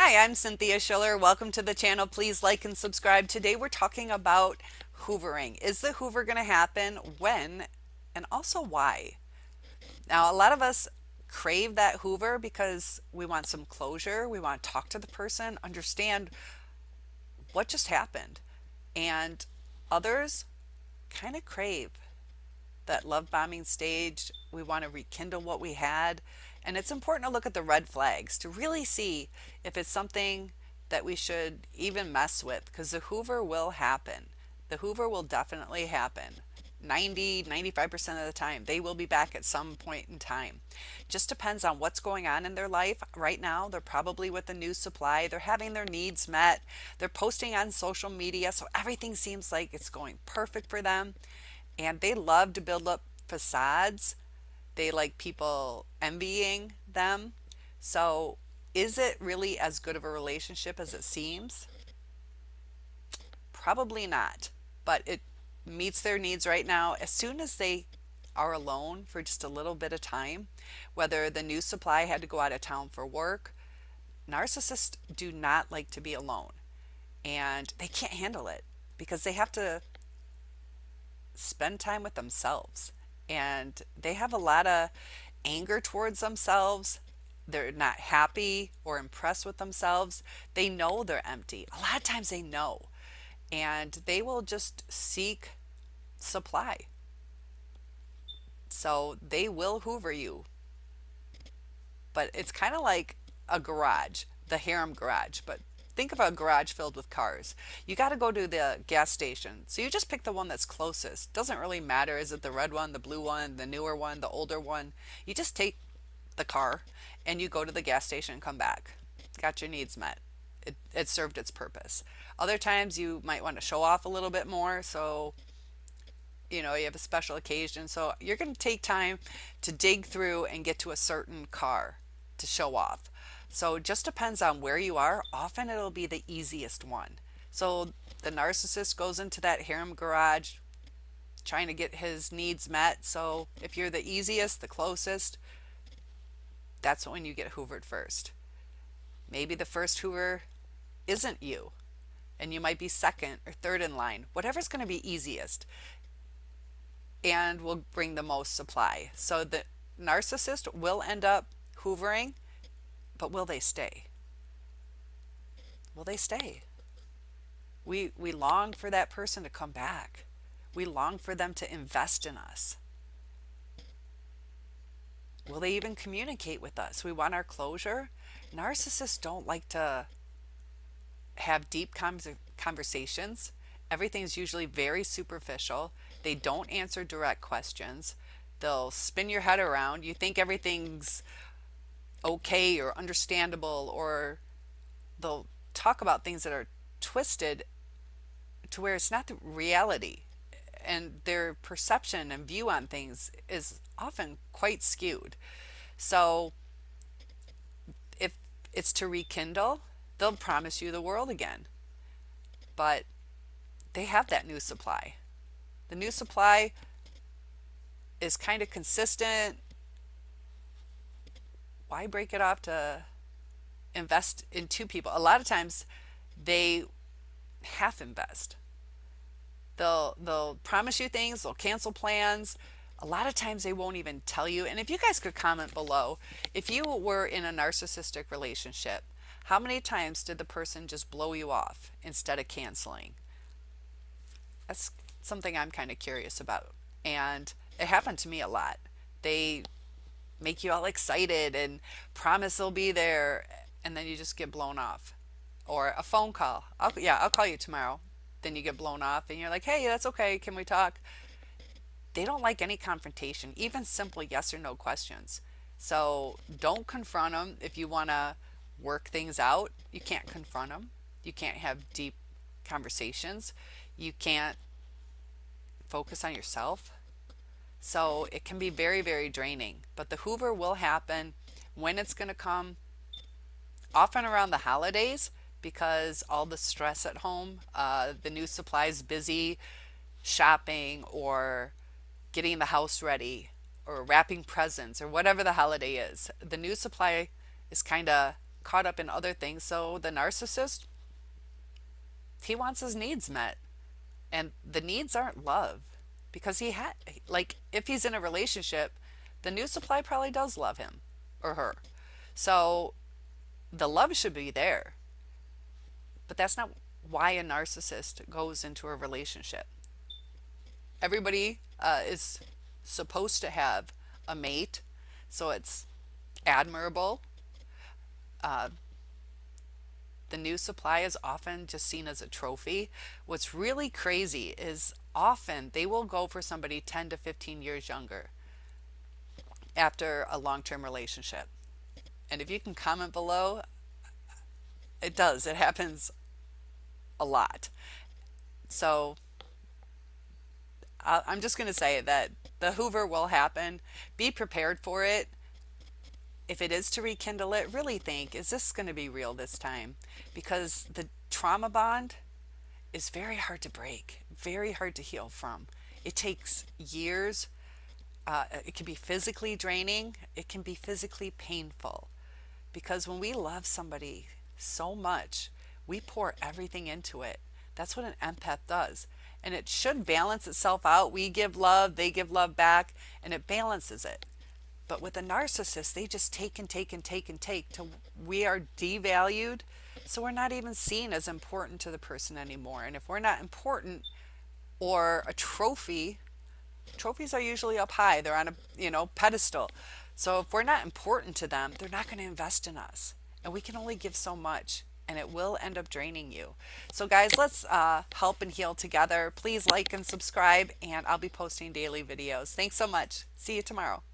Hi, I'm Cynthia Schiller. Welcome to the channel. Please like and subscribe. Today we're talking about hoovering. Is the hoover going to happen? When? And also why? Now, a lot of us crave that hoover because we want some closure. We want to talk to the person, understand what just happened. And others kind of crave that love bombing stage. We want to rekindle what we had. And it's important to look at the red flags to really see if it's something that we should even mess with, because the Hoover will happen. The Hoover will definitely happen. 95% of the time, they will be back at some point in time. Just depends on what's going on in their life. Right now, they're probably with a new supply. They're having their needs met. They're posting on social media, so everything seems like it's going perfect for them, and they love to build up facades. They like people envying them. So, is it really as good of a relationship as it seems? Probably not. But it meets their needs right now. As soon as they are alone for just a little bit of time, whether the new supply had to go out of town for work, narcissists do not like to be alone. And they can't handle it because they have to spend time with themselves. And they have a lot of anger towards themselves. They're not happy or impressed with themselves. They know they're empty. A lot of times they know. And they will just seek supply. So they will hoover you. But it's kind of like a garage, the Harem Garage. But think of a garage filled with cars. You got to go to the gas station. So you just pick the one that's closest. Doesn't really matter. Is it the red one, the blue one, the newer one, the older one? You just take the car and you go to the gas station and come back. Got your needs met. It served its purpose. Other times you might want to show off a little bit more. So, you have a special occasion. So you're going to take time to dig through and get to a certain car to show off. So it just depends on where you are. Often it'll be the easiest one. So the narcissist goes into that harem garage trying to get his needs met. So if you're the easiest, the closest, that's when you get hoovered first. Maybe the first hoover isn't you, and you might be second or third in line. Whatever's going to be easiest and will bring the most supply. So the narcissist will end up hoovering, but will they stay? Will they stay? We long for that person to come back. We long for them to invest in us. Will they even communicate with us? We want our closure. Narcissists don't like to have deep conversations. Everything's usually very superficial. They don't answer direct questions. They'll spin your head around. You think everything's okay or understandable, or they'll talk about things that are twisted to where it's not the reality. And their perception and view on things is often quite skewed. So if it's to rekindle, they'll promise you the world again. But they have that new supply. The new supply is kind of consistent. Why break it off to invest in two people? A lot of times they half invest. They'll promise you things, they'll cancel plans. A lot of times they won't even tell you. And if you guys could comment below, if you were in a narcissistic relationship, how many times did the person just blow you off instead of canceling? That's something I'm kind of curious about. And it happened to me a lot. They make you all excited and promise they'll be there, and then you just get blown off. Or a phone call. I'll call you tomorrow. Then you get blown off and you're like, hey, that's okay. Can we talk? They don't like any confrontation, even simple yes or no questions. So don't confront them if you want to work things out. You can't confront them. You can't have deep conversations. You can't focus on yourself. So it can be very, very draining. But the Hoover will happen. When it's going to come, often around the holidays, because all the stress at home, the new supply is busy shopping or getting the house ready or wrapping presents or whatever the holiday is. The new supply is kind of caught up in other things. So the narcissist, he wants his needs met, and the needs aren't love, because he had, like, if he's in a relationship, the new supply probably does love him or her. So the love should be there, but that's not why a narcissist goes into a relationship. Everybody is supposed to have a mate, so it's admirable. Uh, the new supply is often just seen as a trophy. What's really crazy is often they will go for somebody 10 to 15 years younger after a long term relationship. And if you can comment below, it does. It happens a lot. So I'm just going to say that the Hoover will happen. Be prepared for it. If it is to rekindle it, really think, is this going to be real this time? Because the trauma bond is very hard to break, very hard to heal from. It takes years. It can be physically draining. It can be physically painful. Because when we love somebody so much, we pour everything into it. That's what an empath does. And it should balance itself out. We give love, they give love back, and it balances it. But with a narcissist, they just take and take and take and take till we are devalued. So we're not even seen as important to the person anymore. And if we're not important or a trophy, trophies are usually up high. They're on a, pedestal. So if we're not important to them, they're not going to invest in us. And we can only give so much, and it will end up draining you. So guys, let's help and heal together. Please like and subscribe, and I'll be posting daily videos. Thanks so much. See you tomorrow.